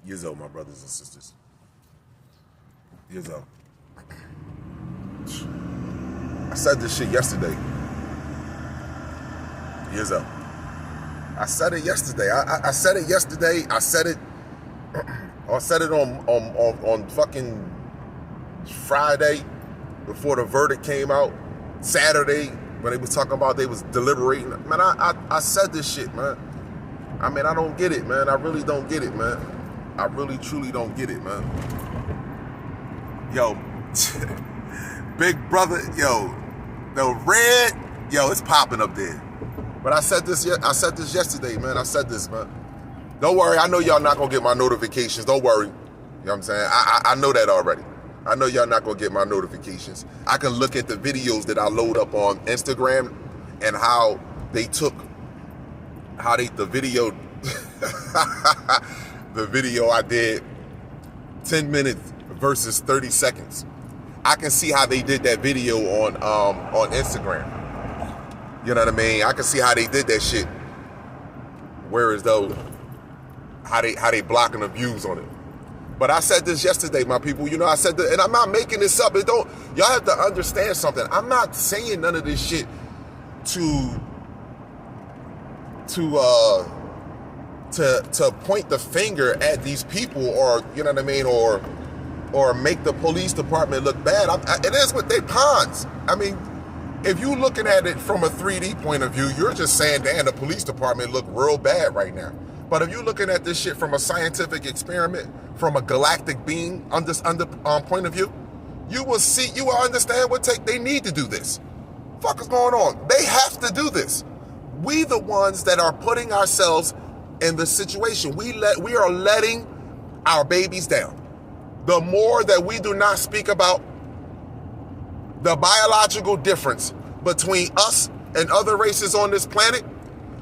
Yizzo, my brothers and sisters. Yizzo. I said this shit yesterday. Yizzo. I said it yesterday. I said it yesterday. I said it on fucking Friday before the verdict came out. Saturday when they was talking about they was deliberating. Man, I said this shit, man. I mean, I don't get it, man. I really don't get it, man. I really, truly don't get it, man. Yo, big brother, yo, the red, yo, it's popping up there. But I said this yesterday, man. I said this, man. Don't worry, I know y'all not gonna get my notifications. Don't worry. You know what I'm saying? I know that already. I know y'all not gonna get my notifications. I can look at the videos that I load up on Instagram and how they took, the video, the video I did 10 minutes versus 30 seconds. I can see how they did that video on Instagram. You know what I mean? I can see how they did that shit. Whereas though, how they blocking the views on it. But I said this yesterday, my people. You know, I said that, and I'm not making this up. Y'all have to understand something. I'm not saying none of this shit to point the finger at these people, or you know what I mean, or make the police department look bad. It is what they pawns. I mean, if you looking at it from a 3D point of view, you're just saying, damn, the police department look real bad right now. But if you're looking at this shit from a scientific experiment, from a galactic being point of view, you will understand they need to do this. Fuck is going on? They have to do this. We the ones that are putting ourselves in the situation. We are letting our babies down. The more that we do not speak about the biological difference between us and other races on this planet,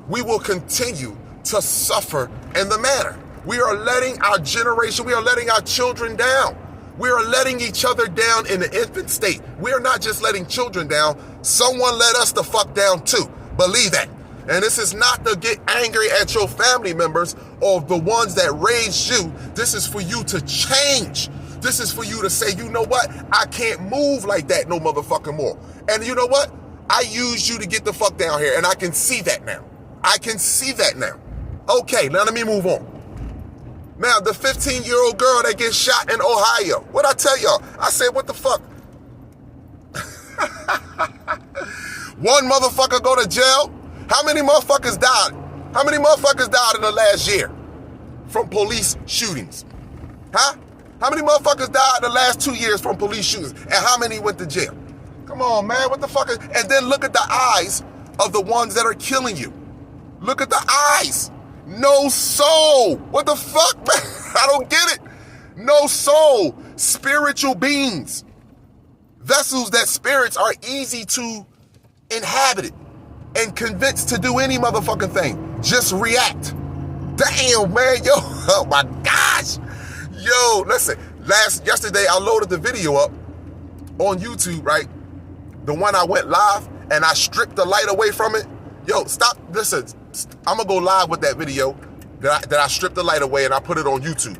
we will continue to suffer in the manner. We are letting our generation, we are letting our children down. We are letting each other down in the infant state. We are not just letting children down. Someone let us the fuck down too. Believe that. And this is not to get angry at your family members or the ones that raised you. This is for you to change. This is for you to say, you know what? I can't move like that no motherfucking more. And you know what? I used you to get the fuck down here, and I can see that now. I can see that now. Okay, now let me move on. Now, the 15-year-old girl that gets shot in Ohio. What'd I tell y'all? I said, what the fuck? One motherfucker go to jail. How many motherfuckers died? How many motherfuckers died in the last year from police shootings? Huh? How many motherfuckers died in the last 2 years from police shootings? And how many went to jail? Come on, man, what the fuck is... And then look at the eyes of the ones that are killing you. Look at the eyes. No soul. What the fuck, man? I don't get it. No soul. Spiritual beings. Vessels that spirits are easy to inhabit and convinced to do any motherfucking thing. Just react. Damn, man, yo. Oh my gosh. Yo, listen. Yesterday I loaded the video up on YouTube, right? The one I went live and I stripped the light away from it. Yo, stop. Listen, I'm gonna go live with that video that I stripped the light away and I put it on YouTube.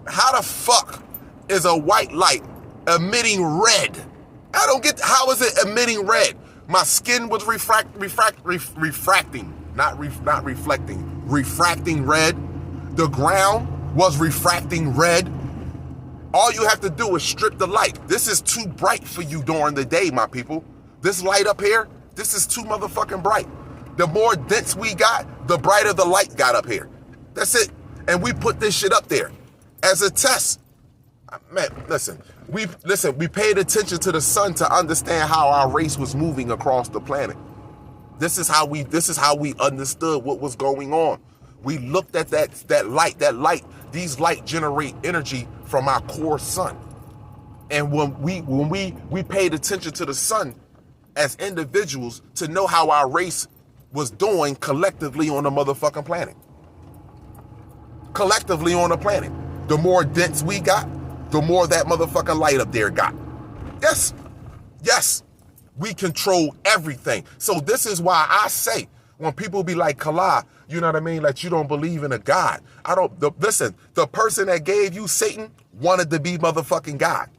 How the fuck is a white light emitting red? I don't get, how is it emitting red? My skin was refracting, not reflecting, refracting red. The ground was refracting red. All you have to do is strip the light. This is too bright for you during the day, my people. This light up here, this is too motherfucking bright. The more dense we got, the brighter the light got up here. That's it. And we put this shit up there as a test. Man, listen, we paid attention to the sun to understand how our race was moving across the planet. This is how we understood what was going on. We looked at that light. These light generate energy from our core sun. And when we paid attention to the sun as individuals to know how our race was doing collectively on the motherfucking planet. Collectively on the planet. The more dense we got, the more that motherfucking light up there got. Yes. We control everything. So this is why I say, When people be like, Kala, you know what I mean? Like, you don't believe in a God. Listen, the person that gave you Satan wanted to be motherfucking God.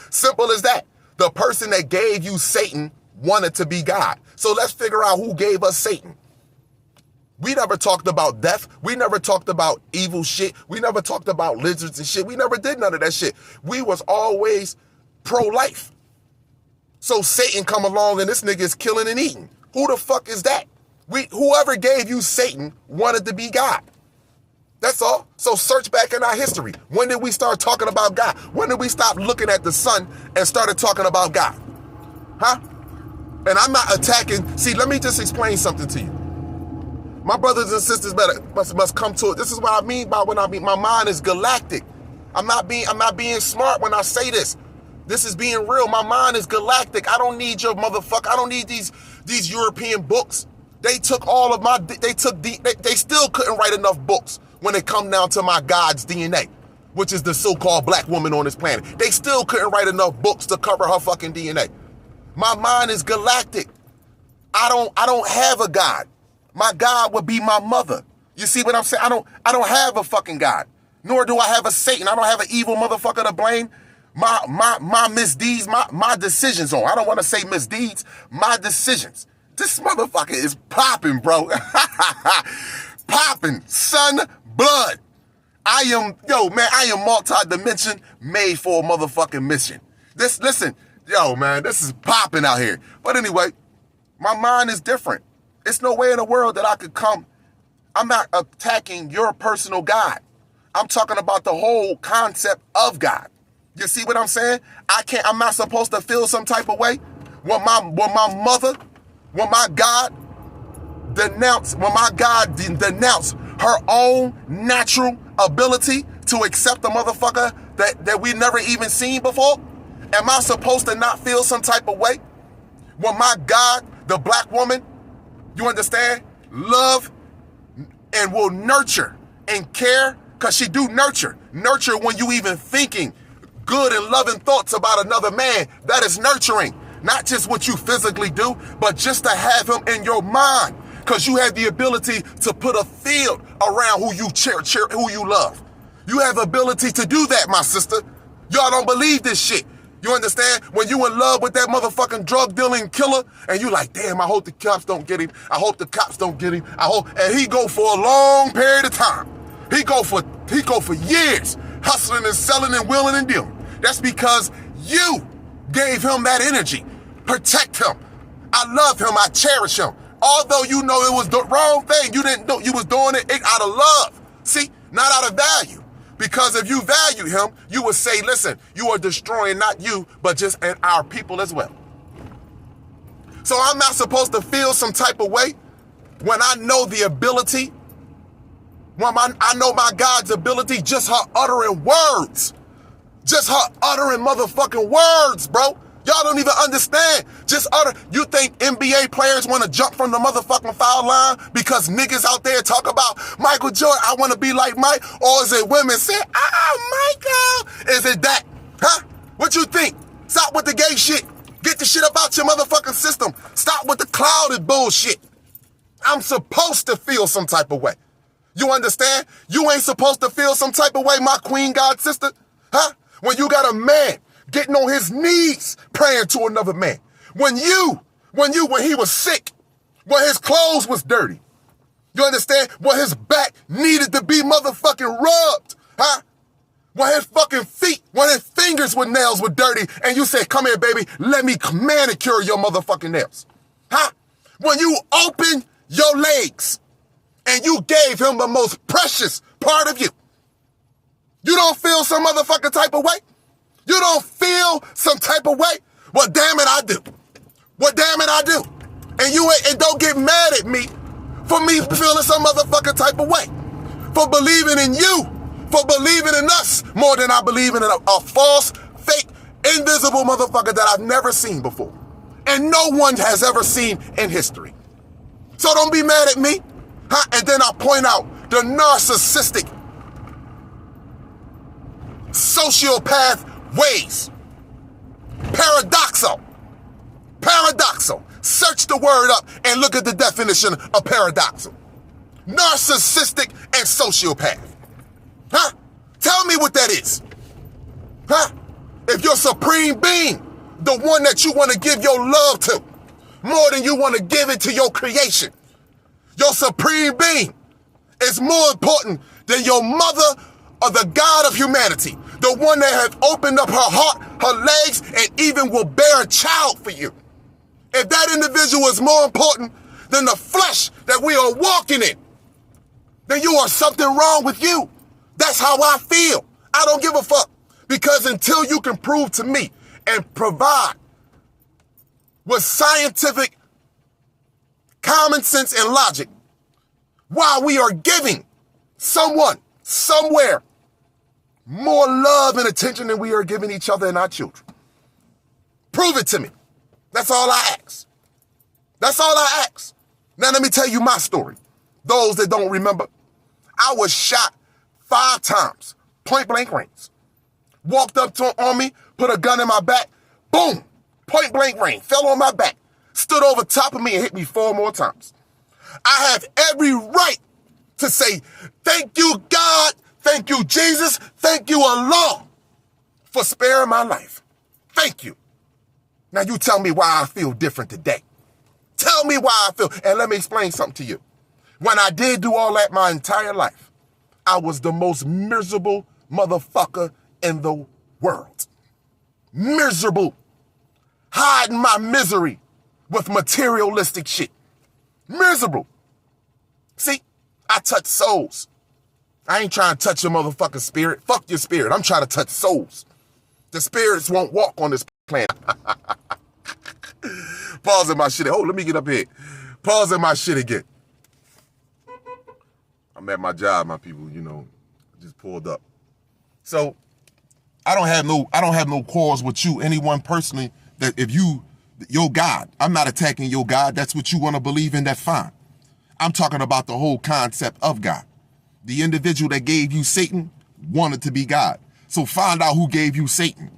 Simple as that. The person that gave you Satan wanted to be God. So let's figure out who gave us Satan. We never talked about death. We never talked about evil shit. We never talked about lizards and shit. We never did none of that shit. We was always pro-life. So Satan come along and this nigga is killing and eating. Who the fuck is that? Whoever gave you Satan wanted to be God. That's all. So search back in our history. When did we start talking about God? When did we stop looking at the sun and started talking about God? Huh? And I'm not attacking. See, let me just explain something to you. My brothers and sisters must come to it. This is what I mean by when I mean my mind is galactic. I'm not being smart when I say this. This is being real. My mind is galactic. I don't need your motherfucker. I don't need these European books. They took all of my, they still couldn't write enough books when it come down to my God's DNA, which is the so-called black woman on this planet. They still couldn't write enough books to cover her fucking DNA. My mind is galactic. I don't have a God. My God would be my mother. You see what I'm saying? I don't have a fucking God. Nor do I have a Satan. I don't have an evil motherfucker to blame my misdeeds, my decisions on. I don't want to say misdeeds, my decisions. This motherfucker is popping, bro. Popping. Son, blood. I am multi-dimension made for a motherfucking mission. Listen, man, this is popping out here. But anyway, my mind is different. It's no way in the world that I could come. I'm not attacking your personal God. I'm talking about the whole concept of God. You see what I'm saying? I'm not supposed to feel some type of way when my God denounced her own natural ability to accept a motherfucker that we never even seen before. Am I supposed to not feel some type of way when my God, the black woman, you understand, love and will nurture and care, because she do nurture when you even thinking good and loving thoughts about another man. That is nurturing. Not just what you physically do, but just to have him in your mind, because you have the ability to put a field around who you cherish, who you love. You have the ability to do that, my sister. Y'all don't believe this shit. You understand? When you in love with that motherfucking drug dealing killer, and you like, damn, I hope the cops don't get him. I hope the cops don't get him. And he go for a long period of time. He go for years, hustling and selling and willing and dealing. That's because you gave him that energy. Protect him. I love him. I cherish him. Although you know it was the wrong thing, you didn't know you was doing it out of love. See, not out of value. Because if you value him, you would say, listen, you are destroying not you, but just our people as well. So I'm not supposed to feel some type of way when I know the ability, when I know my God's ability, just her uttering words. Just her uttering motherfucking words, bro. Y'all don't even understand. Just utter. You think NBA players want to jump from the motherfucking foul line because niggas out there talk about Michael Jordan, I want to be like Mike? Or is it women say, Michael? Is it that? Huh? What you think? Stop with the gay shit. Get the shit up out your motherfucking system. Stop with the clouded bullshit. I'm supposed to feel some type of way. You understand? You ain't supposed to feel some type of way, my queen god sister. Huh? When you got a man getting on his knees praying to another man. When he was sick, when his clothes was dirty. You understand? When his back needed to be motherfucking rubbed. Huh? When his fucking feet, when his fingers with nails were dirty, and you said, come here, baby, let me manicure your motherfucking nails. Huh? When you opened your legs and you gave him the most precious part of you. You don't feel some motherfucking type of way? You don't feel some type of way? Well, damn it, I do. Well, damn it, I do. And don't get mad at me for me feeling some motherfucking type of way. For believing in you. For believing in us more than I believe in a false, fake, invisible motherfucker that I've never seen before. And no one has ever seen in history. So don't be mad at me. Huh? And then I point out the narcissistic, sociopath ways. Paradoxical. Search the word up and look at the definition of paradoxical. Narcissistic and sociopath. Huh? Tell me what that is. Huh? If your supreme being, the one that you want to give your love to, more than you want to give it to your creation, your supreme being is more important than your mother or the God of humanity, the one that has opened up her heart, her legs, and even will bear a child for you. If that individual is more important than the flesh that we are walking in, then you are something wrong with you. That's how I feel. I don't give a fuck. Because until you can prove to me and provide with scientific common sense and logic why we are giving someone, somewhere, more love and attention than we are giving each other and our children. Prove it to me. That's all I ask. That's all I ask. Now let me tell you my story. Those that don't remember, I was shot 5 times, point blank range. Walked up on me, put a gun in my back, boom, point blank range, fell on my back, stood over top of me and hit me 4 more times. I have every right to say, thank you, God, thank you, Jesus, thank you, Allah, for sparing my life. Thank you. Now you tell me why I feel different today. Tell me why I feel, and let me explain something to you. When I did do all that my entire life, I was the most miserable motherfucker in the world. Miserable. Hiding my misery with materialistic shit. Miserable. See, I touch souls. I ain't trying to touch your motherfucking spirit. Fuck your spirit. I'm trying to touch souls. The spirits won't walk on this planet. Pausing my shit. Oh, let me get up here. Pausing my shit again. I'm at my job, my people, just pulled up. So I don't have no quarrels with you, anyone personally, that if your God, I'm not attacking your God. That's what you want to believe in, that's fine. I'm talking about the whole concept of God. The individual that gave you Satan wanted to be God. So find out who gave you Satan.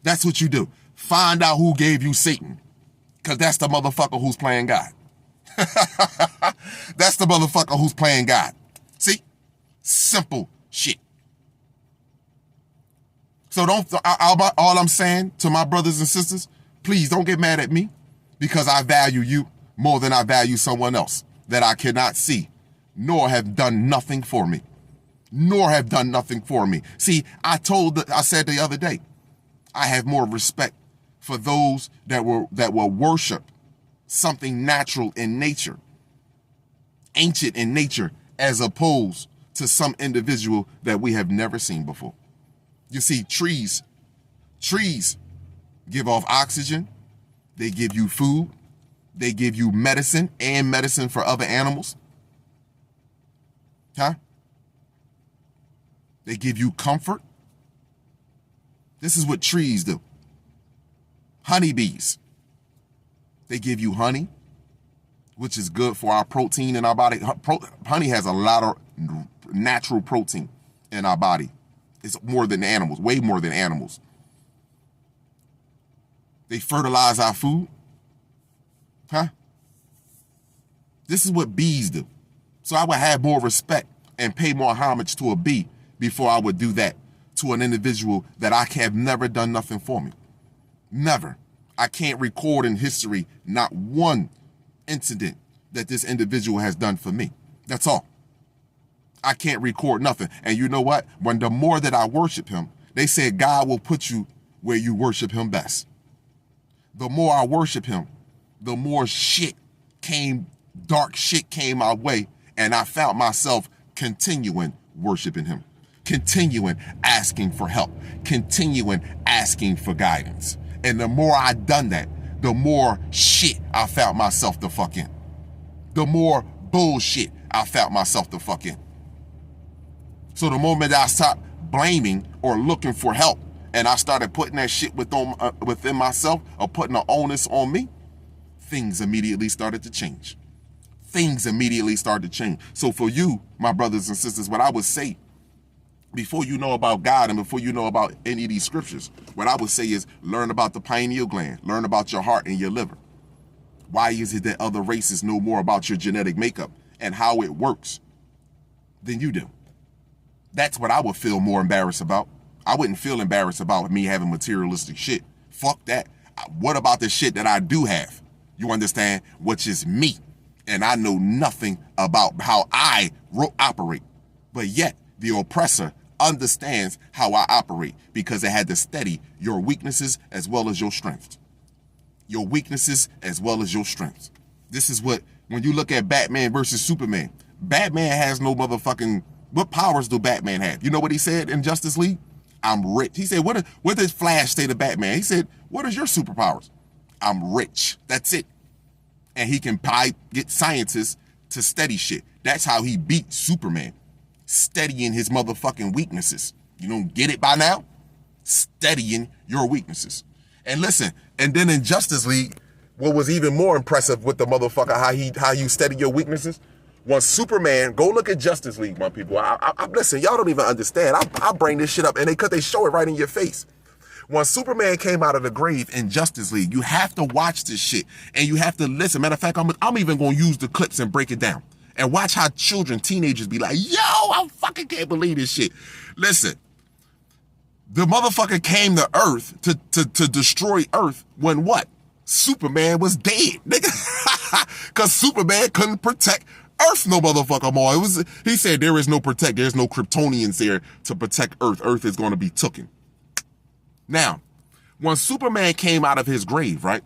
That's what you do. Find out who gave you Satan. Because that's the motherfucker who's playing God. That's the motherfucker who's playing God. See? Simple shit. So all I'm saying to my brothers and sisters, please don't get mad at me because I value you more than I value someone else that I cannot see, nor have done nothing for me. See, I said the other day, I have more respect for those that will worship something natural in nature, ancient in nature, as opposed to some individual that we have never seen before. You see, trees give off oxygen. They give you food. They give you medicine and medicine for other animals. Huh? They give you comfort. This is what trees do. Honeybees. They give you honey, which is good for our protein in our body. Honey has a lot of natural protein in our body. It's more than animals, way more than animals. They fertilize our food. Huh? This is what bees do. So I would have more respect and pay more homage to a bee before I would do that to an individual that I have never done nothing for me. Never. I can't record in history not one incident that this individual has done for me. That's all. I can't record nothing. And you know what? When the more that I worship him, they said God will put you where you worship him best. The more I worship him, the more dark shit came my way, and I found myself continuing worshiping him, continuing asking for help, continuing asking for guidance. And the more I done that, the more shit I found myself the fuck in. The more bullshit I found myself the fuck in. So the moment I stopped blaming or looking for help, and I started putting that shit within myself or putting the onus on me, things immediately started to change. So for you, my brothers and sisters, what I would say, before you know about God and before you know about any of these scriptures, what I would say is learn about the pineal gland, learn about your heart and your liver. Why is it that other races know more about your genetic makeup and how it works than you do? That's what I would feel more embarrassed about. I wouldn't feel embarrassed about me having materialistic shit. Fuck that. What about the shit that I do have? You understand? Which is me. And I know nothing about how I operate. But yet, the oppressor understands how I operate because it had to study your weaknesses as well as your strengths. Your weaknesses as well as your strengths. This is what, when you look at Batman versus Superman, Batman has no motherfucking, what powers do Batman have? You know what he said in Justice League? I'm rich. He said, what did Flash say to Batman? He said, what is your superpowers? I'm rich. That's it. And he can get scientists to study shit. That's how he beat Superman. Studying his motherfucking weaknesses. You don't get it by now? Studying your weaknesses. And listen, and then in Justice League, what was even more impressive with the motherfucker, how you study your weaknesses, once Superman, go look at Justice League, my people. Listen, y'all don't even understand. I bring this shit up, and they show it right in your face. When Superman came out of the grave in Justice League, you have to watch this shit, and you have to listen. Matter of fact, I'm even going to use the clips and break it down. And watch how children, teenagers be like, yo, I fucking can't believe this shit. Listen, the motherfucker came to Earth to destroy Earth when what? Superman was dead, nigga. Because Superman couldn't protect Earth no motherfucker more. He said there's no Kryptonians there to protect Earth. Earth is going to be tooken. Now, when Superman came out of his grave, right?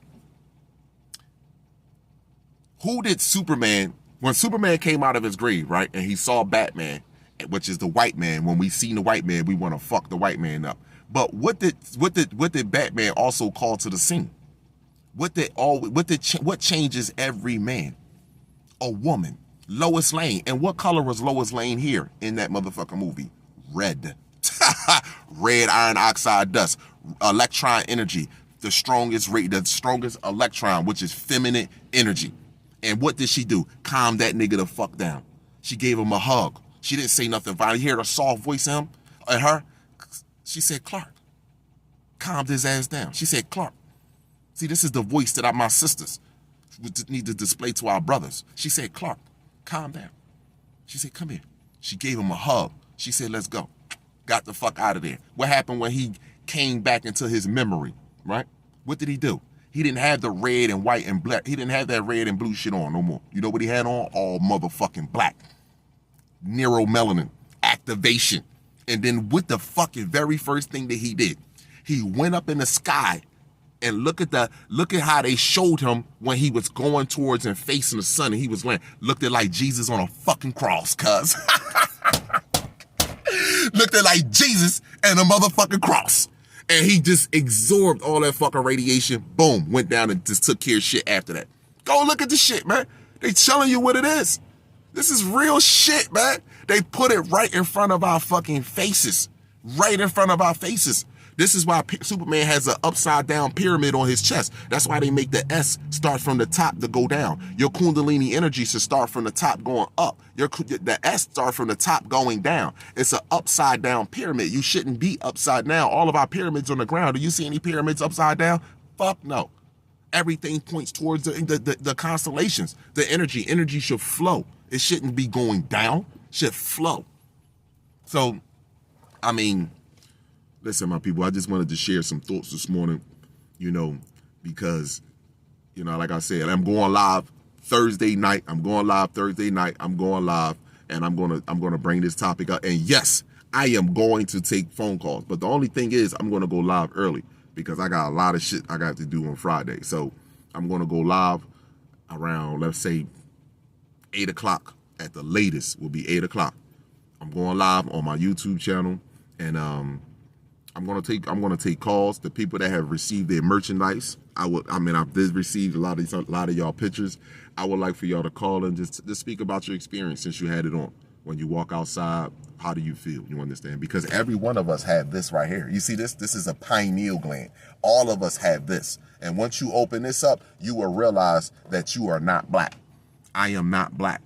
When Superman came out of his grave, right? And he saw Batman, which is the white man. When we seen the white man, we want to fuck the white man up. But what did Batman also call to the scene? What changes every man? A woman. Lois Lane. And what color was Lois Lane here in that motherfucking movie? Red. Red iron oxide dust. Electron energy. The strongest electron, which is feminine energy. And what did she do? Calm that nigga the fuck down. She gave him a hug. She didn't say nothing violent. You heard a soft voice in him and her. She said, Clark. Calmed his ass down. She said, Clark. See, this is the voice that my sisters need to display to our brothers. She said, Clark, calm down. She said, come here. She gave him a hug. She said, let's go. Got the fuck out of there. What happened when he came back into his memory, right? What did he do? He didn't have the red and white and black. He didn't have that red and blue shit on no more. You know what he had on? All motherfucking black. Neuromelanin. Activation. And then what the fucking very first thing that he did? He went up in the sky and look at how they showed him when he was going towards and facing the sun and he was laying. Looked at like Jesus on a fucking cross, cuz. Looked at like Jesus and a motherfucking cross. And he just absorbed all that fucking radiation. Boom, went down and just took care of shit after that. Go look at the shit, man. They telling you what it is. This is real shit, man. They put it right in front of our fucking faces. Right in front of our faces. This is why Superman has an upside down pyramid on his chest. That's why they make the S start from the top to go down. Your Kundalini energy should start from the top going up. The S start from the top going down. It's an upside down pyramid. You shouldn't be upside down. All of our pyramids on the ground. Do you see any pyramids upside down? Fuck no. Everything points towards the constellations. The energy should flow. It shouldn't be going down. It should flow. So, I mean, listen, my people, I just wanted to share some thoughts this morning, because, like I said, I'm going live Thursday night. And I'm gonna bring this topic up. And yes, I am going to take phone calls. But the only thing is I'm gonna go live early because I got a lot of shit I got to do on Friday. So I'm gonna go live around, let's say, 8 o'clock at the latest will be 8 o'clock. I'm going live on my YouTube channel, and I'm gonna take calls. The people that have received their merchandise. I've received a lot of y'all pictures. I would like for y'all to call and just speak about your experience since you had it on. When you walk outside, how do you feel? You understand? Because every one of us had this right here. You see this? This is a pineal gland. All of us have this. And once you open this up, you will realize that you are not black. I am not black.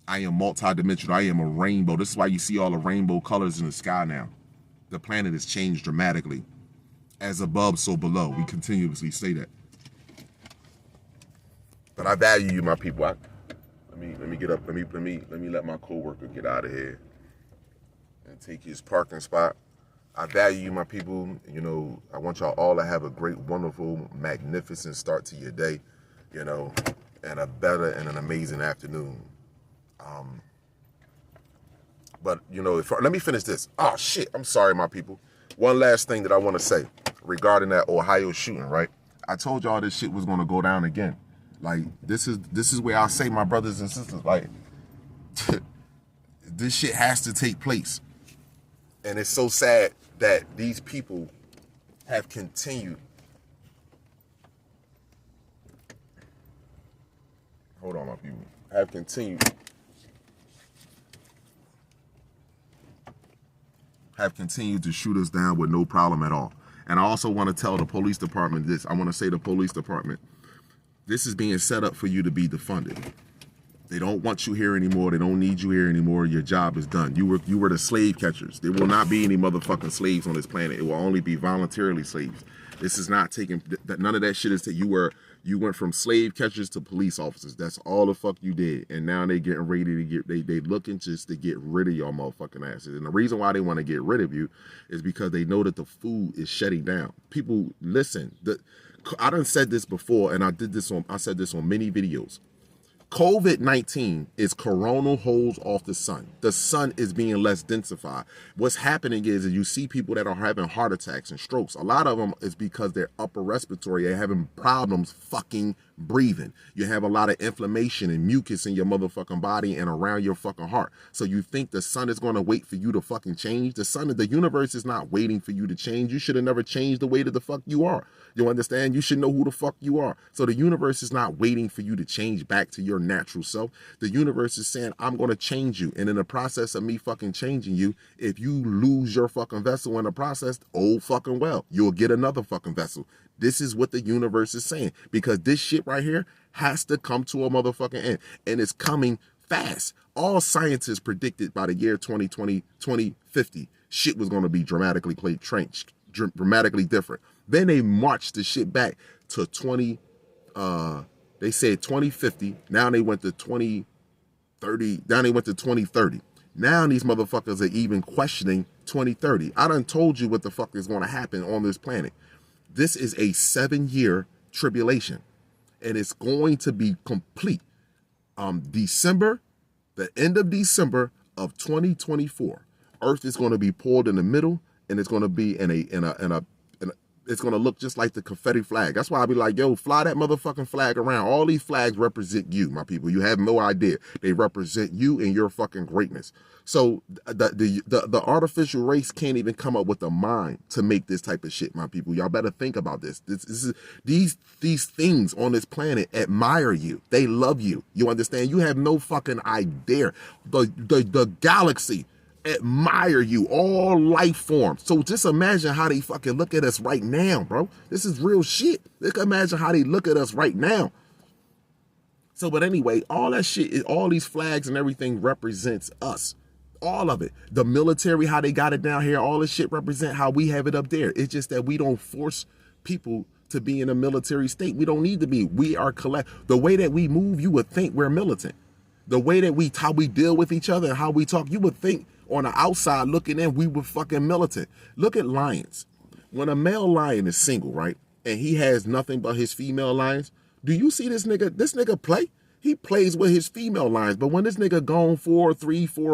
I am multidimensional. I am a rainbow. This is why you see all the rainbow colors in the sky now. The planet has changed dramatically. As above, so below. We continuously say that. But I value you, my people. Let me get up. Let me let my coworker get out of here and take his parking spot. I value you, my people. You know, I want y'all all to have a great, wonderful, magnificent start to your day, you know, and a better and an amazing afternoon. But, you know, let me finish this. Oh, shit. I'm sorry, my people. One last thing that I want to say regarding that Ohio shooting, right? I told y'all this shit was going to go down again. Like, this is where I say, my brothers and sisters, like, this shit has to take place. And it's so sad that these people have continued. Hold on, my people. Have continued to shoot us down with no problem at all. And I also want to tell the police department this. I want to say to the police department, this is being set up for you to be defunded. They don't want you here anymore. They don't need you here anymore. Your job is done. You were the slave catchers. There will not be any motherfucking slaves on this planet. It will only be voluntarily slaves. This is not taking, none of that shit is that you went from slave catchers to police officers. That's all the fuck you did. And now they getting ready to they looking just to get rid of your motherfucking asses. And the reason why they want to get rid of you is because they know that the food is shutting down. People, listen, I done said this before, and I said this on many videos. COVID-19 is coronal holes off the sun. The sun is being less densified. What's happening is you see people that are having heart attacks and strokes. A lot of them is because they're upper respiratory. They're having problems fucking breathing. You have a lot of inflammation and mucus in your motherfucking body and around your fucking heart. So you think the sun is going to wait for you to fucking change? The universe is not waiting for you to change. You should have never changed the way that the fuck you are. You understand? You should know who the fuck you are. So the universe is not waiting for you to change back to your natural self. The universe is saying, I'm going to change you. And in the process of me fucking changing you, if you lose your fucking vessel in the process, oh fucking well, you'll get another fucking vessel. This is what the universe is saying, because this shit right here has to come to a motherfucking end, and it's coming fast. All scientists predicted by the year 2020, 2050, shit was going to be dramatically different. Then they marched the shit back to they said 2050. Now they went to 2030. Now they went to 2030. Now these motherfuckers are even questioning 2030. I done told you what the fuck is going to happen on this planet. This is a 7-year tribulation, and it's going to be complete. December, the end of December of 2024, Earth is going to be pulled in the middle, and it's going to be it's going to look just like the confetti flag. That's why I be like, yo, fly that motherfucking flag around. All these flags represent you, my people. You have no idea. They represent you and your fucking greatness. So the artificial race can't even come up with a mind to make this type of shit, my people. Y'all better think about this. These things on this planet admire you. They love you. You understand? You have no fucking idea. The galaxy admire you, all life forms. So just imagine how they fucking look at us right now, bro. This is real shit. Look, imagine how they look at us right now. So, but anyway, all that shit, all these flags and everything represents us. All of it. The military, how they got it down here, all this shit represent how we have it up there. It's just that we don't force people to be in a military state. We don't need to be. We are the way that we move, you would think we're militant. The way that how we deal with each other and how we talk, you would think on the outside looking in, we were fucking militant. Look at lions. When a male lion is single, right, and he has nothing but his female lions, do you see this nigga? This nigga play? He plays with his female lions. But when this nigga gone 4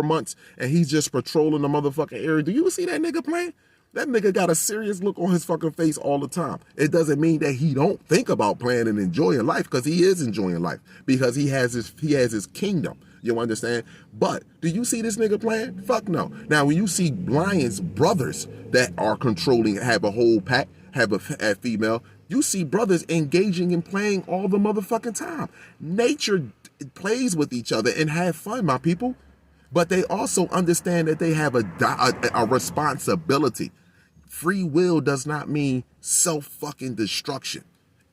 months and he's just patrolling the motherfucking area, do you see that nigga playing? That nigga got a serious look on his fucking face all the time. It doesn't mean that he don't think about playing and enjoying life, because he is enjoying life, because he has his kingdom. You understand? But do you see this nigga playing? Fuck no. Now, when you see lions, brothers that are controlling, have a whole pack, have a female, you see brothers engaging and playing all the motherfucking time. Nature plays with each other and have fun, my people. But they also understand that they have a responsibility. Free will does not mean self-fucking destruction.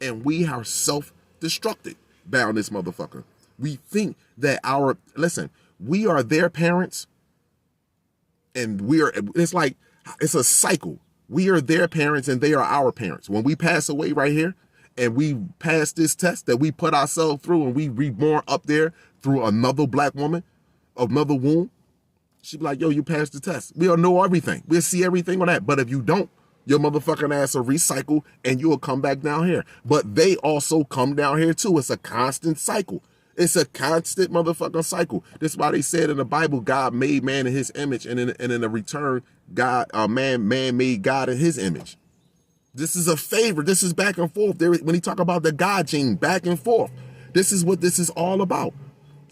And we are self-destructed bound this motherfucker. We think that we are their parents, and it's a cycle. We are their parents and they are our parents. When we pass away right here, and we pass this test that we put ourselves through and we reborn up there through another black woman, another womb, she'd be like, yo, you passed the test. We'll know everything. We'll see everything on that. But if you don't, your motherfucking ass will recycle and you'll come back down here. But they also come down here too. It's a constant cycle. It's a constant motherfucking cycle. That's why they said in the Bible, God made man in his image, and in a return, man made God in his image. This is a favor. This is back and forth. When he talk about the God gene, back and forth. This is what this is all about.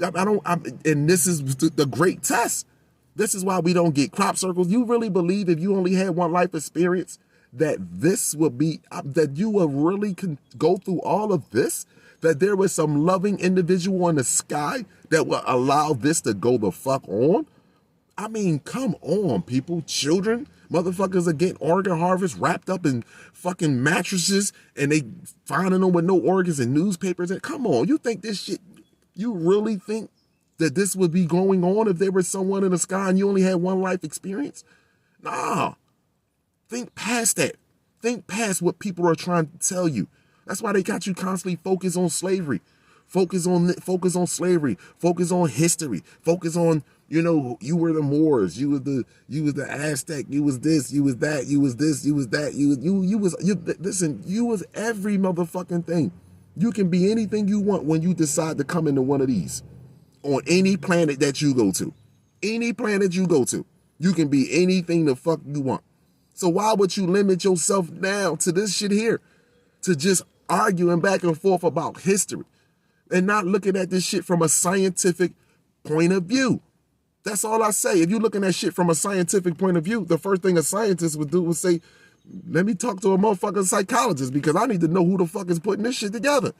And this is the great test. This is why we don't get crop circles. You really believe if you only had one life experience that this will be, that you will really go through all of this? That there was some loving individual in the sky that will allow this to go the fuck on? I mean, come on, people. Children, motherfuckers are getting organ harvest wrapped up in fucking mattresses and they finding them with no organs and newspapers. And come on, you think this shit, you really think that this would be going on if there was someone in the sky and you only had one life experience? Nah. Think past that. Think past what people are trying to tell you. That's why they got you constantly focused on slavery. Focus on slavery. Focus on history. Focus on, you were the Moors. You was the Aztec. You was this. You was that. You was this. You was that. Listen, you was every motherfucking thing. You can be anything you want when you decide to come into one of these. On any planet that you go to. Any planet you go to. You can be anything the fuck you want. So why would you limit yourself down to this shit here? To just arguing back and forth about history and not looking at this shit from a scientific point of view. That's all I say. If you're looking at shit from a scientific point of view, the first thing a scientist would do would say, let me talk to a motherfucking psychologist because I need to know who the fuck is putting this shit together.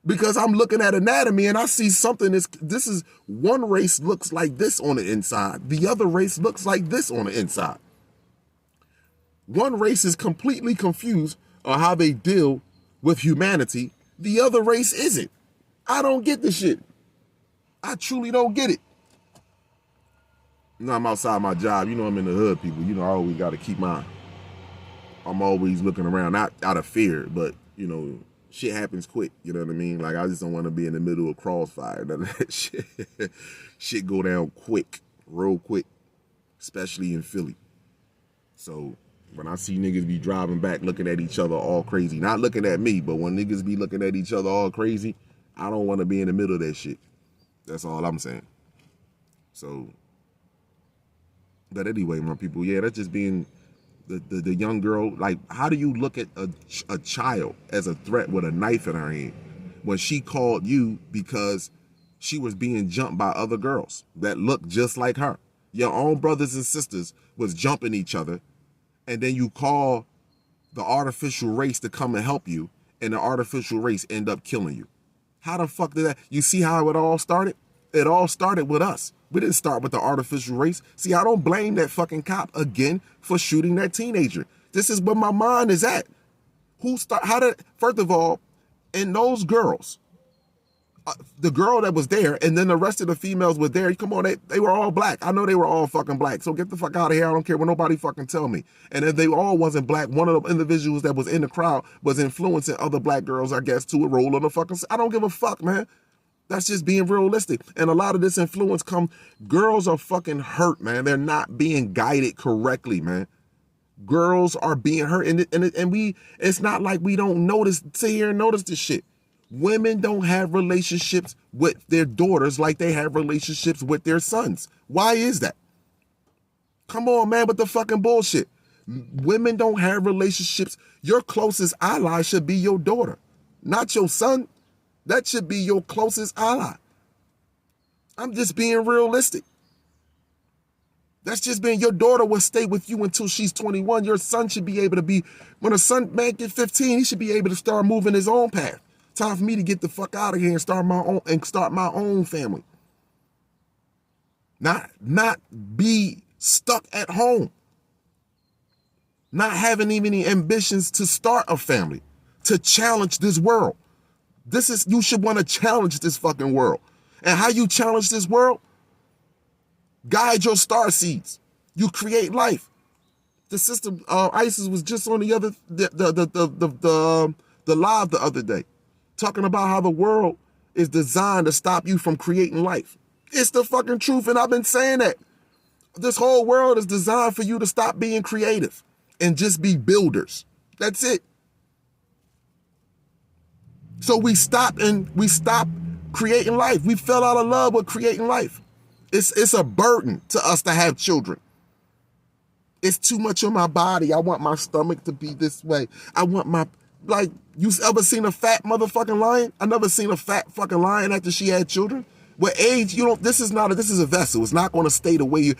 Because I'm looking at anatomy and I see something this is one race looks like this on the inside. The other race looks like this on the inside. One race is completely confused on how they deal with humanity. The other race isn't. I don't get this shit. I truly don't get it. I'm outside my job. I'm in the hood, people. I always got to keep I'm always looking around, not out of fear, but, shit happens quick. You know what I mean? Like, I just don't want to be in the middle of crossfire. None of that shit. Shit go down quick, real quick, especially in Philly. So when I see niggas be driving back looking at each other all crazy, not looking at me, but when niggas be looking at each other all crazy, I don't want to be in the middle of that shit. That's all I'm saying. So, but anyway, my people, yeah, that's just being the young girl. Like, how do you look at a child as a threat with a knife in her hand when she called you because she was being jumped by other girls that looked just like her? Your own brothers and sisters was jumping each other, and then you call the artificial race to come and help you, and the artificial race end up killing you. How the fuck did that? You see how it all started? It all started with us. We didn't start with the artificial race. See, I don't blame that fucking cop again for shooting that teenager. This is where my mind is at. First of all, and those girls, the girl that was there, and then the rest of the females were there. Come on, they were all black. I know they were all fucking black. So get the fuck out of here. I don't care what nobody fucking tell me. And if they all wasn't black, one of the individuals that was in the crowd was influencing other black girls, I guess, to a role on the fucking. I don't give a fuck, man. That's just being realistic. And a lot of this influence girls are fucking hurt, man. They're not being guided correctly, man. Girls are being hurt. And it's not like we don't sit here and notice this shit. Women don't have relationships with their daughters like they have relationships with their sons. Why is that? Come on, man, with the fucking bullshit. Women don't have relationships. Your closest ally should be your daughter, not your son. That should be your closest ally. I'm just being realistic. That's just being, your daughter will stay with you until she's 21. Your son should be able to be, when a son man get 15, he should be able to start moving his own path. Time for me to get the fuck out of here and start my own family. Not be stuck at home. Not having even any ambitions to start a family, to challenge this world. You should want to challenge this fucking world. And how you challenge this world? Guide your star seeds. You create life. The system, ISIS was just on the the live the other day, talking about how the world is designed to stop you from creating life. It's the fucking truth, and I've been saying that. This whole world is designed for you to stop being creative and just be builders. That's it. So we stop creating life. We fell out of love with creating life. It's a burden to us to have children. It's too much on my body. I want my stomach to be this way. I want my, like, you ever seen a fat motherfucking lion? I never seen a fat fucking lion after she had children. With age, this is a vessel. It's not going to stay the way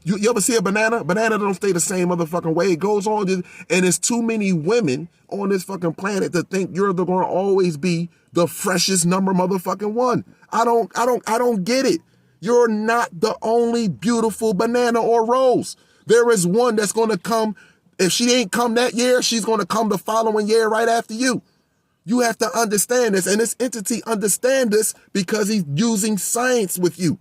you ever see a banana? Banana don't stay the same motherfucking way. It goes on, and there's too many women on this fucking planet to think you're going to always be the freshest number motherfucking one. I don't get it. You're not the only beautiful banana or rose. There is one that's going to come. If she ain't come that year, she's going to come the following year right after you. You have to understand this, and this entity understands this because he's using science with you.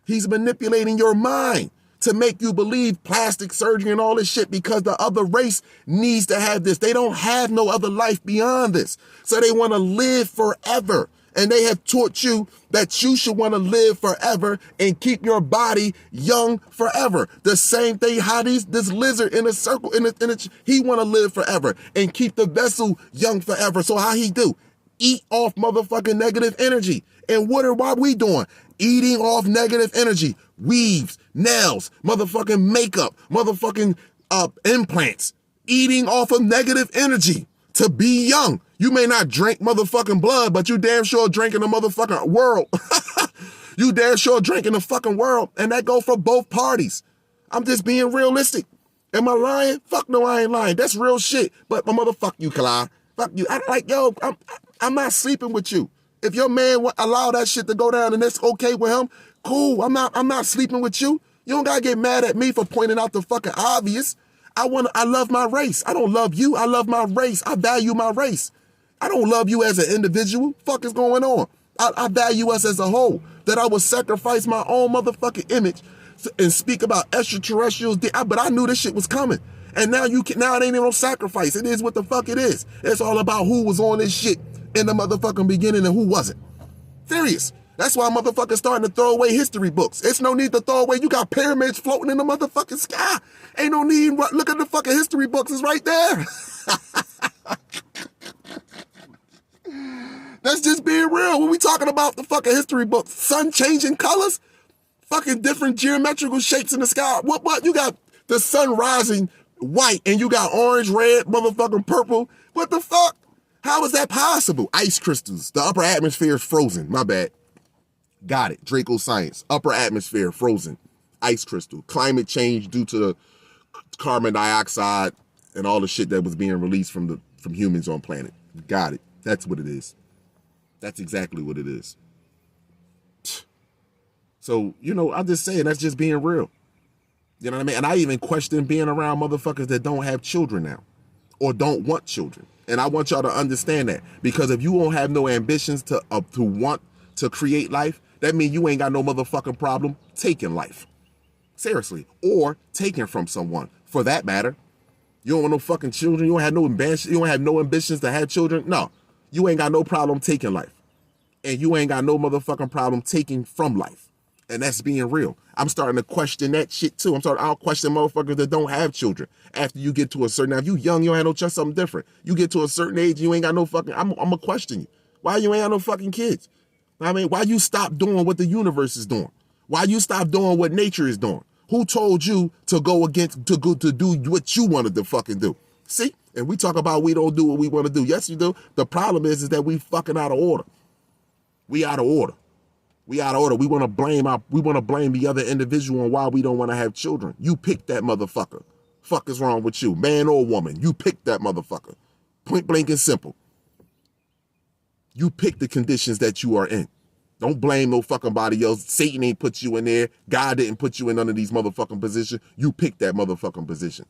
He's manipulating your mind to make you believe plastic surgery and all this shit because the other race needs to have this. They don't have no other life beyond this. So they want to live forever. And they have taught you that you should want to live forever and keep your body young forever. The same thing how this lizard in a circle, he want to live forever and keep the vessel young forever. So how he do? Eat off motherfucking negative energy. And what are we doing? Eating off negative energy. Weaves, nails, motherfucking makeup, motherfucking implants. Eating off of negative energy to be young. You may not drink motherfucking blood, but you damn sure drinking the motherfucking world. You damn sure drinking the fucking world. And that go for both parties. I'm just being realistic. Am I lying? Fuck no, I ain't lying. That's real shit. But my motherfuck you, Kalai. Fuck you. I'm not sleeping with you. If your man allow that shit to go down and that's okay with him, cool. I'm not sleeping with you. You don't gotta get mad at me for pointing out the fucking obvious. I love my race. I don't love you. I love my race. I value my race. I don't love you as an individual. Fuck is going on? I value us as a whole. That I would sacrifice my own motherfucking image and speak about extraterrestrials. But I knew this shit was coming. And now it ain't even no sacrifice. It is what the fuck it is. It's all about who was on this shit in the motherfucking beginning and who wasn't. Serious. That's why motherfuckers starting to throw away history books. It's no need to throw away. You got pyramids floating in the motherfucking sky. Ain't no need. Look at the fucking history books. It's right there. That's just being real. When we talking about the fucking history books, sun changing colors, fucking different geometrical shapes in the sky. What? You got the sun rising white and you got orange, red, motherfucking purple. What the fuck? How is that possible? Ice crystals. The upper atmosphere is frozen. My bad. Got it. Draco science. Upper atmosphere frozen. Ice crystal. Climate change due to the carbon dioxide and all the shit that was being released from humans on planet. Got it. That's what it is. That's exactly what it is. So, I'm just saying, that's just being real. You know what I mean? And I even question being around motherfuckers that don't have children now or don't want children. And I want y'all to understand that, because if you won't have no ambitions to want to create life, that means you ain't got no motherfucking problem taking life. Seriously. Or taking from someone, for that matter. You don't want no fucking children. You don't have no ambitions to have children. No. You ain't got no problem taking life. And you ain't got no motherfucking problem taking from life. And that's being real. I'm starting to question that shit too. I'll question motherfuckers that don't have children. After you get to a certain, now if you young, you don't have no chance, something different. You get to a certain age, you ain't got no fucking, I'm gonna question you. Why you ain't got no fucking kids? I mean, why you stop doing what the universe is doing? Why you stop doing what nature is doing? Who told you to do what you wanted to fucking do? See? And we talk about we don't do what we want to do. Yes, you do. The problem is that we fucking out of order. We out of order. We out of order. We want to blame the other individual on why we don't want to have children. You pick that motherfucker. Fuck is wrong with you, man or woman? You pick that motherfucker. Point blank and simple. You pick the conditions that you are in. Don't blame no fucking body else. Satan ain't put you in there. God didn't put you in none of these motherfucking positions. You pick that motherfucking position.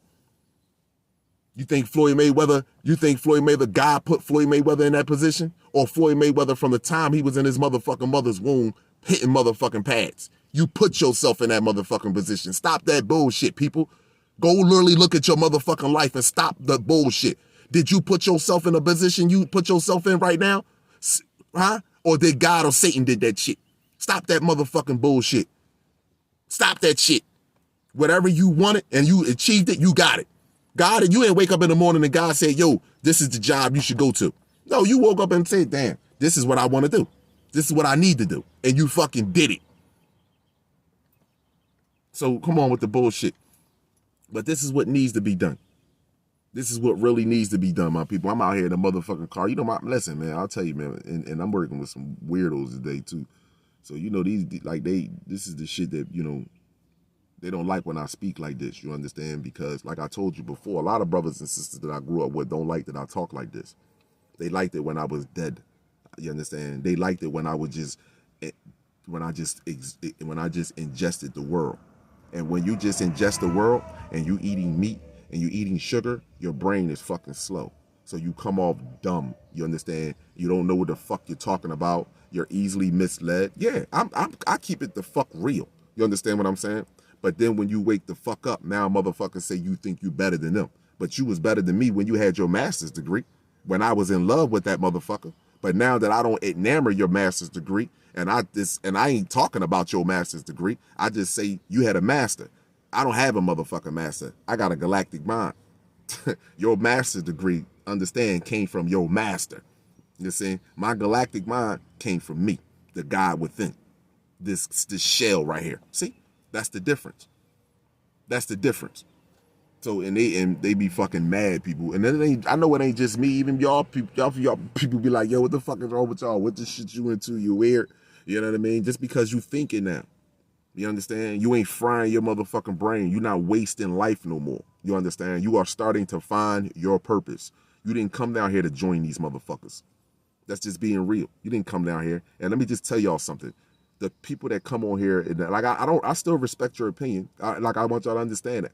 You think Floyd Mayweather, God put Floyd Mayweather in that position? Or Floyd Mayweather from the time he was in his motherfucking mother's womb hitting motherfucking pads? You put yourself in that motherfucking position. Stop that bullshit, people. Go literally look at your motherfucking life and stop the bullshit. Did you put yourself in a position you put yourself in right now? Huh? Or did God or Satan did that shit? Stop that motherfucking bullshit. Stop that shit. Whatever you wanted and you achieved it, you got it. God, you ain't wake up in the morning and God said, yo, this is the job you should go to. No, you woke up and said, damn, this is what I want to do. This is what I need to do. And you fucking did it. So come on with the bullshit. But this is what needs to be done. This is what really needs to be done, my people. I'm out here in the motherfucking car. You know, listen, man, I'll tell you, man, and I'm working with some weirdos today, too. So, you know, this is the shit that, you know, they don't like when I speak like this, you understand? Because, like I told you before, a lot of brothers and sisters that I grew up with don't like that I talk like this. They liked it when I was dead, you understand? They liked it when I would just, when I just ingested the world. And when you just ingest the world and you eating meat and you eating sugar, your brain is fucking slow. So you come off dumb, you understand? You don't know what the fuck you're talking about. You're easily misled. Yeah, I keep it the fuck real. You understand what I'm saying? But then when you wake the fuck up, now motherfuckers say you think you better than them. But you was better than me when you had your master's degree, when I was in love with that motherfucker. But now that I don't enamor your master's degree, and I ain't talking about your master's degree, I just say you had a master. I don't have a motherfucking master. I got a galactic mind. Your master's degree, understand, came from your master. You see, my galactic mind came from me, the God within. This shell right here. See? That's the difference. That's the difference. So and they be fucking mad, people. And then I know it ain't just me. Even y'all people be like, yo, what the fuck is wrong with y'all? What the shit you into? You weird. You know what I mean? Just because you thinking now. You understand? You ain't frying your motherfucking brain. You're not wasting life no more. You understand? You are starting to find your purpose. You didn't come down here to join these motherfuckers. That's just being real. You didn't come down here. And let me just tell y'all something. The people that come on here, like I still respect your opinion. I want y'all to understand that.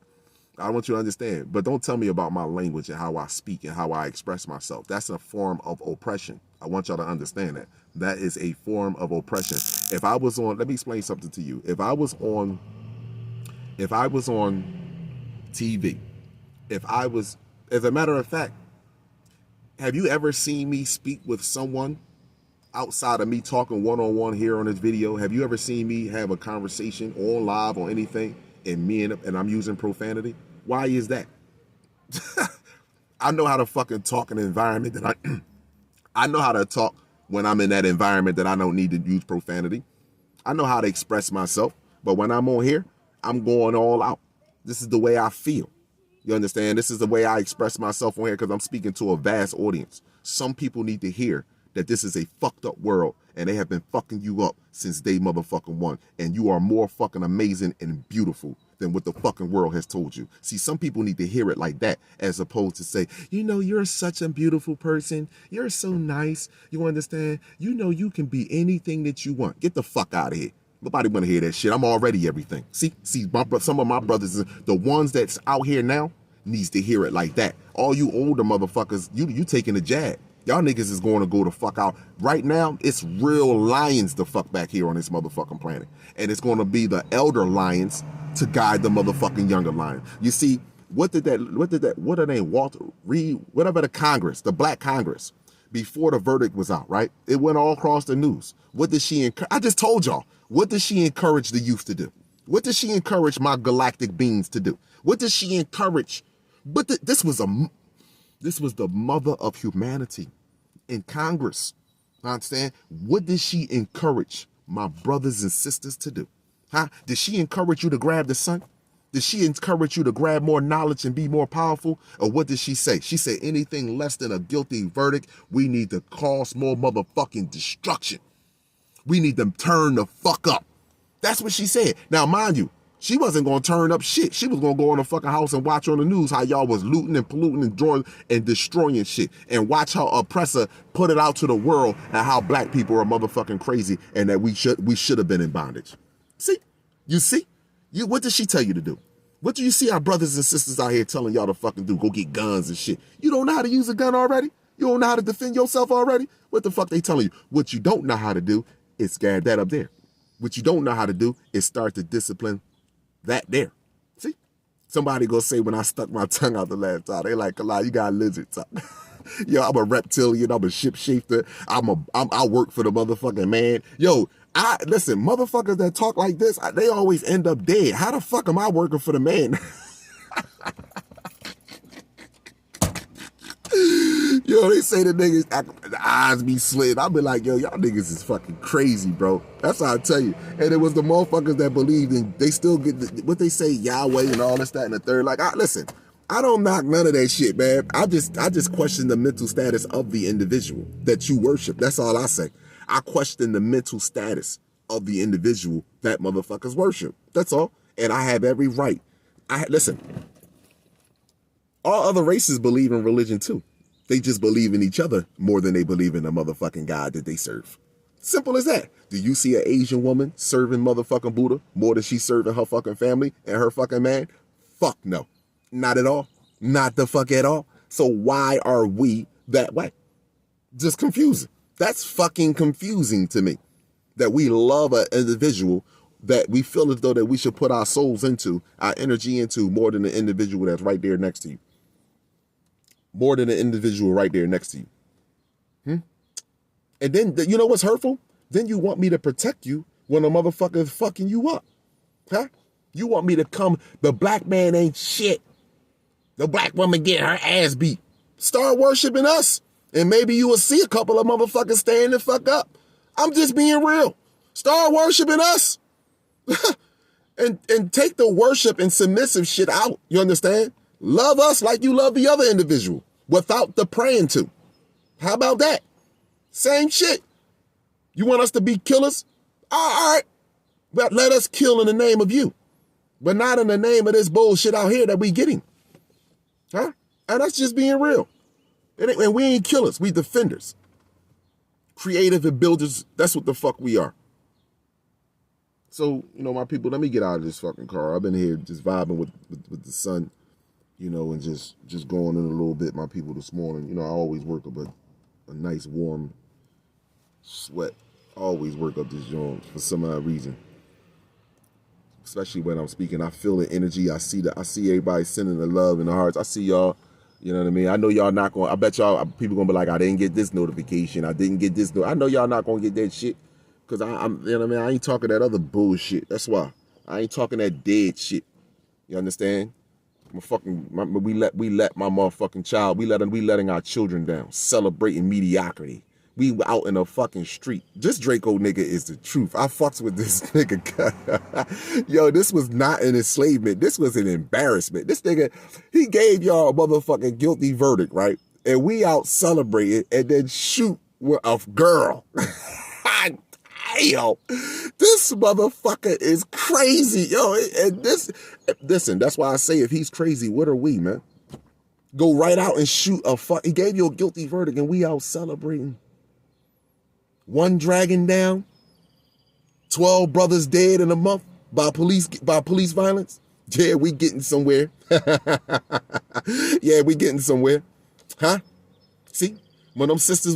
I want you to understand, but don't tell me about my language and how I speak and how I express myself. That's a form of oppression. I want y'all to understand that. That is a form of oppression. If I was on, let me explain something to you. If I was on TV, as a matter of fact, have you ever seen me speak with someone outside of me talking one-on-one here on this video? Have you ever seen me have a conversation on live or anything and I'm using profanity? Why is that? I know how to fucking talk in an environment that I know how to talk when I'm in that environment that I don't need to use profanity. I know how to express myself, but when I'm on here, I'm going all out. This is the way I feel. You understand? This is the way I express myself on here because I'm speaking to a vast audience. Some people need to hear that this is a fucked up world and they have been fucking you up since day motherfucking one. And you are more fucking amazing and beautiful than what the fucking world has told you. See, some people need to hear it like that as opposed to say, you know, you're such a beautiful person. You're so nice. You understand? You know, you can be anything that you want. Get the fuck out of here. Nobody want to hear that shit. I'm already everything. See, some of my brothers, the ones that's out here now, needs to hear it like that. All you older motherfuckers, you taking a jab. Y'all niggas is going to go the fuck out. Right now, it's real lions the fuck back here on this motherfucking planet. And it's going to be the elder lions to guide the motherfucking younger lions. You see, what are they, Walter Reed, whatever, the Congress, the Black Congress, before the verdict was out, right? It went all across the news. What did she encourage? I just told y'all. What does she encourage the youth to do? What does she encourage my galactic beings to do? What does she encourage? But this was the mother of humanity in Congress. Understand? What did she encourage my brothers and sisters to do? Huh? Did she encourage you to grab the sun? Did she encourage you to grab more knowledge and be more powerful? Or what did she say? She said anything less than a guilty verdict, we need to cause more motherfucking destruction. We need to turn the fuck up. That's what she said. Now, mind you, she wasn't going to turn up shit. She was going to go in the fucking house and watch on the news how y'all was looting and polluting and drawing and destroying shit. And watch how oppressor put it out to the world and how black people are motherfucking crazy and that we should have been in bondage. See? You see? What did she tell you to do? What do you see our brothers and sisters out here telling y'all to fucking do? Go get guns and shit. You don't know how to use a gun already? You don't know how to defend yourself already? What the fuck they telling you? What you don't know how to do is guard that up there. What you don't know how to do is start to discipline that there. See? Somebody gonna say when I stuck my tongue out the last time, they like, Kalai, you got lizard tongue. Yo, I'm a reptilian, I'm a shapeshifter, I work for the motherfucking man. Yo, listen, motherfuckers that talk like this, they always end up dead. How the fuck am I working for the man? Yo, they say the niggas, the eyes be slit. I be like, yo, y'all niggas is fucking crazy, bro. That's how I tell you. And it was the motherfuckers that believed in, they still get, what they say, Yahweh and all this, that, and the third. Like, listen, I don't knock none of that shit, man. I just question the mental status of the individual that you worship. That's all I say. I question the mental status of the individual that motherfuckers worship. That's all. And I have every right. Listen, all other races believe in religion too. They just believe in each other more than they believe in the motherfucking God that they serve. Simple as that. Do you see an Asian woman serving motherfucking Buddha more than she's serving her fucking family and her fucking man? Fuck no. Not at all. Not the fuck at all. So why are we that way? Just confusing. That's fucking confusing to me. That we love an individual that we feel as though that we should put our souls into, our energy into, more than the individual that's right there next to you. More than the individual right there next to you. And then, you know what's hurtful? Then you want me to protect you when a motherfucker is fucking you up. Huh? You want me to come, the black man ain't shit. The black woman get her ass beat. Start worshiping us. And maybe you will see a couple of motherfuckers stand the fuck up. I'm just being real. Start worshiping us. and take the worship and submissive shit out. You understand? Love us like you love the other individual without the praying to. How about that? Same shit. You want us to be killers? All right. But let us kill in the name of you. But not in the name of this bullshit out here that we getting. Huh? And that's just being real. And we ain't killers. We defenders. Creative and builders. That's what the fuck we are. So, you know, my people, let me get out of this fucking car. I've been here just vibing with the sun. You know, and just going in a little bit, my people, this morning. You know, I always work up a nice warm sweat. I always work up this joint for some odd reason. Especially when I'm speaking, I feel the energy. I see everybody sending the love and the hearts. I see y'all. You know what I mean? I know y'all not going. I bet y'all people gonna be like, I didn't get this notification. I didn't get this. I know y'all not gonna get that shit, cause I'm. You know what I mean? I ain't talking that other bullshit. That's why I ain't talking that dead shit. You understand? We let my motherfucking child, we letting our children down, celebrating mediocrity. We out in the fucking street. This Draco nigga is the truth. I fucks with this nigga. Yo, this was not an enslavement. This was an embarrassment. This nigga, he gave y'all a motherfucking guilty verdict, right? And we out celebrating and then shoot with a girl. Damn, this motherfucker is crazy, yo. And listen, that's why I say if he's crazy, what are we, man? Go right out and shoot he gave you a guilty verdict and we out celebrating. One dragon down, 12 brothers dead in a month by police violence. Yeah, we getting somewhere. Yeah, we getting somewhere. Huh? See? When them sisters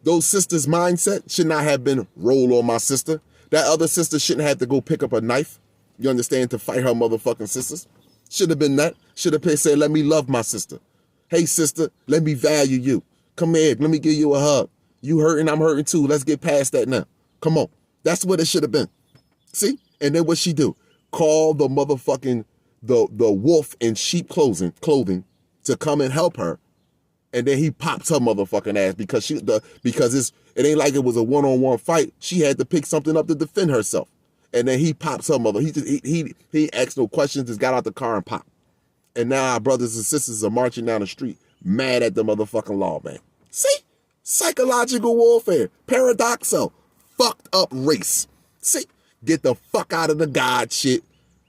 those sisters' mindset should not have been roll on my sister. That other sister shouldn't have to go pick up a knife, you understand, to fight her motherfucking sisters. Should have been that. Should have said, let me love my sister. Hey, sister, let me value you. Come here, let me give you a hug. You hurting, I'm hurting too. Let's get past that now. Come on. That's what it should have been. See? And then what she do? Call the motherfucking, the wolf in sheep clothing to come and help her. And then he pops her motherfucking ass because it ain't like it was a one-on-one fight. She had to pick something up to defend herself. And then he pops her mother. He asked no questions, just got out the car and popped. And now our brothers and sisters are marching down the street, mad at the motherfucking law, man. See? Psychological warfare. Paradoxical. Fucked up race. See? Get the fuck out of the God shit.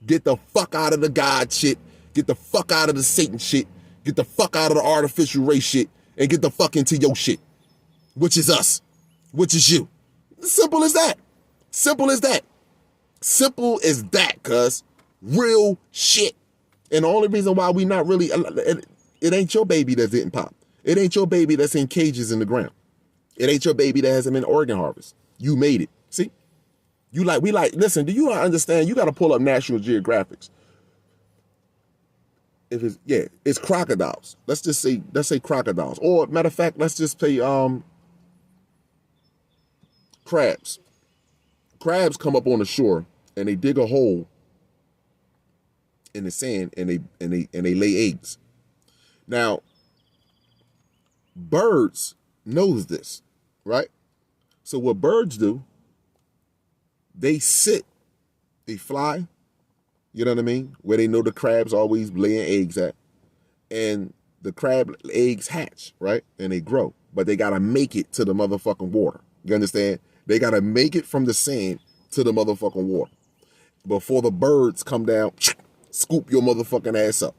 Get the fuck out of the God shit. Get the fuck out of the Satan shit. Get the fuck out of the artificial race shit. And get the fuck into your shit. Which is us. Which is you. Simple as that. Simple as that. Simple as that, cuz. Real shit. And the only reason why we not really, it ain't your baby that didn't pop. It ain't your baby that's in cages in the ground. It ain't your baby that hasn't been organ harvest. You made it. See? Listen, do you not understand? You got to pull up National Geographics. if it's, yeah, it's crocodiles. Let's say crocodiles. Or matter of fact, let's just say crabs. Crabs come up on the shore and they dig a hole in the sand and they lay eggs. Now, birds knows this, right? So what birds do, they sit, they fly, you know what I mean? Where they know the crabs always laying eggs at. And the crab eggs hatch, right? And they grow. But they gotta make it to the motherfucking water. You understand? They gotta make it from the sand to the motherfucking water before the birds come down, scoop your motherfucking ass up.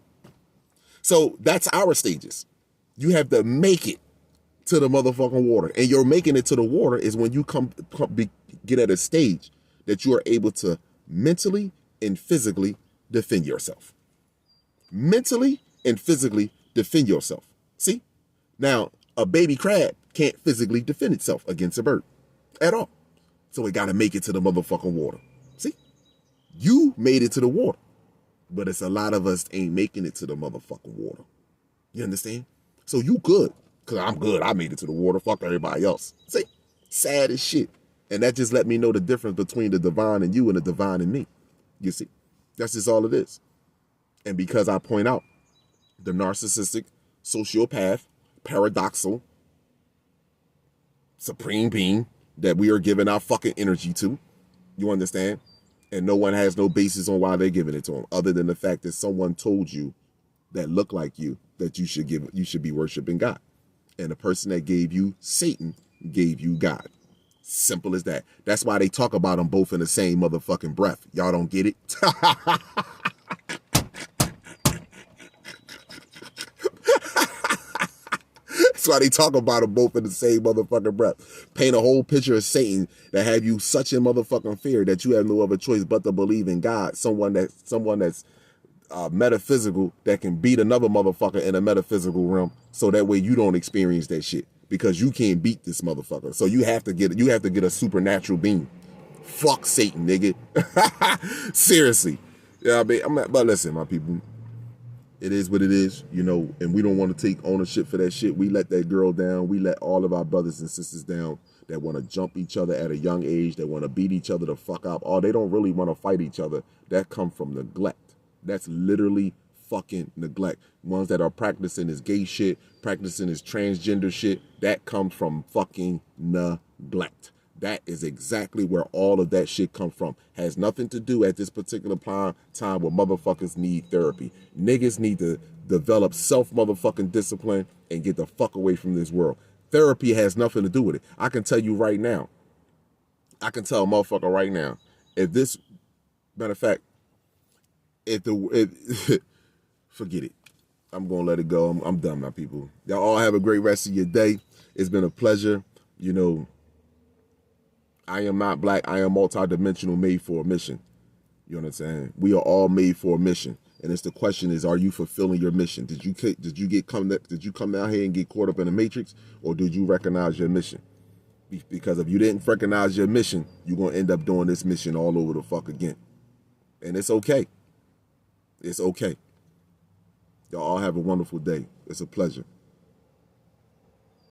So that's our stages. You have to make it to the motherfucking water. And you're making it to the water is when you get at a stage that you are able to mentally and physically defend yourself. Mentally and physically defend yourself. See? Now, a baby crab can't physically defend itself against a bird at all. So it got to make it to the motherfucking water. See? You made it to the water. But it's a lot of us ain't making it to the motherfucking water. You understand? So you good. Because I'm good. I made it to the water. Fuck everybody else. See? Sad as shit. And that just let me know the difference between the divine in you and the divine in me. You see? That's just all it is. And because I point out the narcissistic, sociopath, paradoxical, supreme being that we are giving our fucking energy to, you understand? And no one has no basis on why they're giving it to them, other than the fact that someone told you that look like you that you should be worshiping God. And the person that gave you Satan gave you God. Simple as that. That's why they talk about them both in the same motherfucking breath. Y'all don't get it? That's why they talk about them both in the same motherfucking breath. Paint a whole picture of Satan that have you such in motherfucking fear that you have no other choice but to believe in God. Someone that's metaphysical that can beat another motherfucker in a metaphysical realm, so that way you don't experience that shit because you can't beat this motherfucker. So you have to get a supernatural being. Fuck Satan, nigga. Seriously. Yeah, I mean, but listen, my people. It is what it is, you know, and we don't want to take ownership for that shit. We let that girl down. We let all of our brothers and sisters down that want to jump each other at a young age, that want to beat each other the fuck up. Or they don't really want to fight each other. That come from neglect. That's literally fucking neglect. Ones that are practicing this gay shit, practicing this transgender shit, that comes from fucking neglect. That is exactly where all of that shit come from. Has nothing to do at this particular time where motherfuckers need therapy. Niggas need to develop self-motherfucking discipline and get the fuck away from this world. Therapy has nothing to do with it. I can tell you right now. I can tell a motherfucker right now. If this, matter of fact, forget it. I'm going to let it go. I'm done, my people. Y'all all have a great rest of your day. It's been a pleasure. You know, I am not black. I am multidimensional, made for a mission. You know what I'm saying? We are all made for a mission. And it's the question is, are you fulfilling your mission? Did you come down here and get caught up in the matrix, or did you recognize your mission? Because if you didn't recognize your mission, you're going to end up doing this mission all over the fuck again. And it's okay. It's okay. Y'all all have a wonderful day. It's a pleasure.